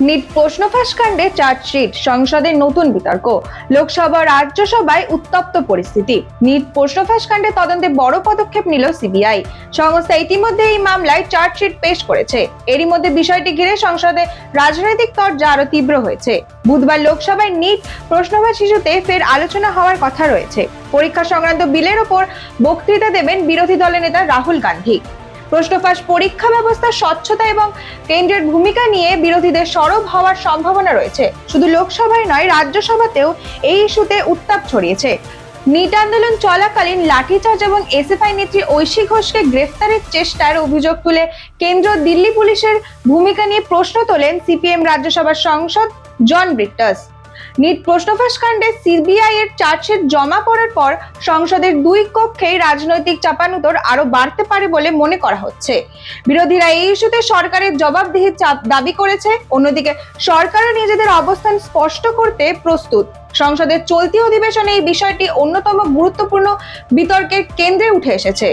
NEET প্রশ্নফাঁস কাণ্ডে chargesheet, সংসদের নতুন বিতর্ক, লোকসভা রাজ্যসভায় উত্তপ্ত পরিস্থিতি। নিট প্রশ্নফাঁস কাণ্ডে তদন্তে বড় পদক্ষেপ নিল সিবিআই। সংস্থা ইতিমধ্যে এই মামলায় চার্জশিট পেশ করেছে। এরই মধ্যে বিষয়টি ঘিরে সংসদে রাজনৈতিক তরজা আরো তীব্র হয়েছে। বুধবার লোকসভায় নিট প্রশ্নফাঁস ইস্যুতে ফের আলোচনা হওয়ার কথা রয়েছে। পরীক্ষা সংক্রান্ত বিলের ওপর বক্তৃতা দেবেন বিরোধী দলের নেতা রাহুল গান্ধী। প্রশ্নফাঁস পরীক্ষা ব্যবস্থার স্বচ্ছতা এবং কেন্দ্রের ভূমিকা নিয়ে বিরোধীদের সরব হওয়ার সম্ভাবনা রয়েছে। শুধু লোকসভায় নয়, রাজ্যসভাতেও এই ইস্যুতে উত্তাপ ছড়িয়েছে। নিট আন্দোলন চলাকালীন লাঠিচার্জ এবং এসএফআই নেত্রী ঐশী ঘোষকে গ্রেফতারের চেষ্টার অভিযোগ তুলে কেন্দ্র দিল্লি পুলিশের ভূমিকা নিয়ে প্রশ্ন তোলেন সিপিএম রাজ্যসভার সাংসদ জন ব্রিটস। নিট প্রশ্নফাঁস কাণ্ডে সিবিআই এর চার্জশিট জমা পড়ার পর সংসদের দুই কক্ষেই রাজনৈতিক চাপানুতর আরো বাড়তে পারে বলে মনে করা হচ্ছে। বিরোধীরা এই ইস্যুতে সরকারের জবাবদিহির দাবি করেছে। অন্যদিকে সরকারও নিজেদের অবস্থান স্পষ্ট করতে প্রস্তুত। সংসদের চলতি অধিবেশনে এই বিষয়টি অন্যতম গুরুত্বপূর্ণ বিতর্কের কেন্দ্রে উঠে এসেছে।